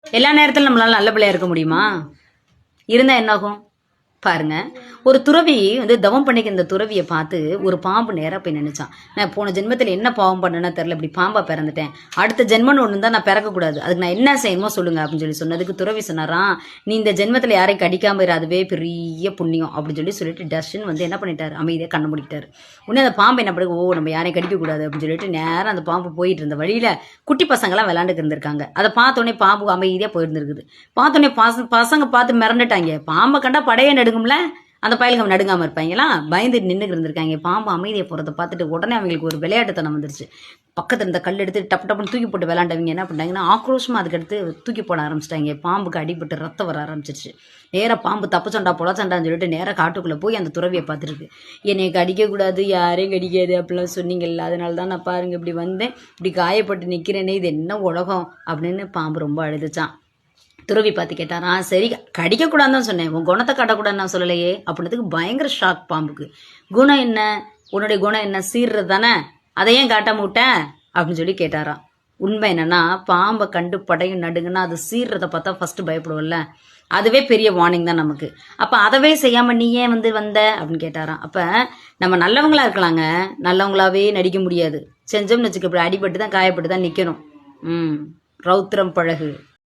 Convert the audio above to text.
எல்லா நேரத்திலும் நம்மளால நல்ல பிள்ளையா இருக்க முடியுமா? இருந்தா என்ன ஆகும் பாருங்க. ஒரு துறவி வந்து தவம் பண்ணிக்க இந்த துறவியை பார்த்து ஒரு பாம்பு நேராக போய் நினைச்சான். நான் போன ஜென்மத்தில் என்ன பாவம் பண்ணேன்னா தெரில, இப்படி பாம்பா பிறந்துட்டேன். அடுத்த ஜென்மன்னு ஒன்று தான் நான் பிறக்கக்கூடாது, அதுக்கு நான் என்ன செய்யணுமோ சொல்லுங்க அப்படின்னு சொன்னதுக்கு துறவி சொன்னாராம், நீ இந்த ஜென்மத்தில் யாரையும் கடிக்காம இரு, அதுவே பெரிய புண்ணியம் அப்படின்னு சொல்லிட்டு டஸ்ட்னு வந்து என்ன பண்ணிட்டாரு, அமைதியாக கண்ண முடிக்கிட்டாரு. உடனே அந்த பாம்பு என்ன பண்ணு, ஓ நம்ம யாரையும் கடிக்கக்கூடாது அப்படின்னு சொல்லிட்டு நேரம் அந்த பாம்பு போயிட்டு இருந்த வழியில குட்டி பசங்களாம் விளையாண்டுக்கு இருந்திருக்காங்க. அதை பார்த்தோன்னே பாம்பு அமைதியாக போயிருந்துருக்குது. பார்த்தோன்னே பசங்க பார்த்து மிரண்டுட்டாங்க. பாம்பை கண்டா படையே நடுங்கும்ல, அந்த பயலுக்கு அவன் நடுங்காமல் இருப்பாங்களா, பயந்துட்டு நின்றுக்கு இருந்திருக்காங்க. பாம்பு அமைதியை போகிறத பார்த்துட்டு உடனே அவங்களுக்கு ஒரு விளையாட்டுத்தனம் வந்துருச்சு. பக்கத்தில் இருந்த கல் எடுத்து டப்பு டப்புன்னு தூக்கி போட்டு விளையாண்டவங்க என்ன பண்ணிட்டாங்கன்னா ஆக்ரோஷமாக அதுக்கடுத்து தூக்கி போட ஆரம்பிச்சிட்டாங்க. பாம்புக்கு அடிபட்டு ரத்தம் வர ஆரம்பிச்சிருச்சு. நேராக பாம்பு தப்பு சண்டா பொல சண்டான்னு சொல்லிட்டு நேராக காட்டுக்குள்ளே போய் அந்த துறவியை பார்த்துருக்கு. என்னை கடிக்கக்கூடாது, யாரையும் கடிக்காது அப்படிலாம் சொன்னீங்கல்ல, அதனால தான் நான் பாருங்கள் இப்படி வந்தேன், இப்படி காயப்பட்டு நிற்கிறேனே, இது என்ன உலகம் அப்படின்னு பாம்பு ரொம்ப அழுதுச்சான். துறவி பார்த்து கேட்டாரா, சரி கடிக்கக்கூடாதுன்னு தான் சொன்னேன், உன் குணத்தை காட்டக்கூடாதுன்னு நான் சொல்லலையே அப்படின்றதுக்கு பயங்கர ஷாக் பாம்புக்கு. குணம் என்ன, உன்னுடைய குணம் என்ன, சீர்றது தானே, அதையும் காட்டாம விட்டேன் அப்படின்னு சொல்லி கேட்டாராம். உண்மை என்னன்னா, பாம்பை கண்டு படையும் நடுங்கன்னா அது சீர்றதை பார்த்தா ஃபர்ஸ்ட் பயப்படுவோம்ல, அதுவே பெரிய வார்னிங் தான் நமக்கு. அப்போ அதவே செய்யாமல் நீ ஏன் வந்த அப்படின்னு கேட்டாராம். அப்போ நம்ம நல்லவங்களா இருக்கலாங்க, நல்லவங்களாவே நடிக்க முடியாது. செஞ்சோம்னு வச்சுக்க, இப்படி அடிபட்டு தான் காயப்பட்டு தான் நிற்கணும். ரௌத்திரம் பழகு.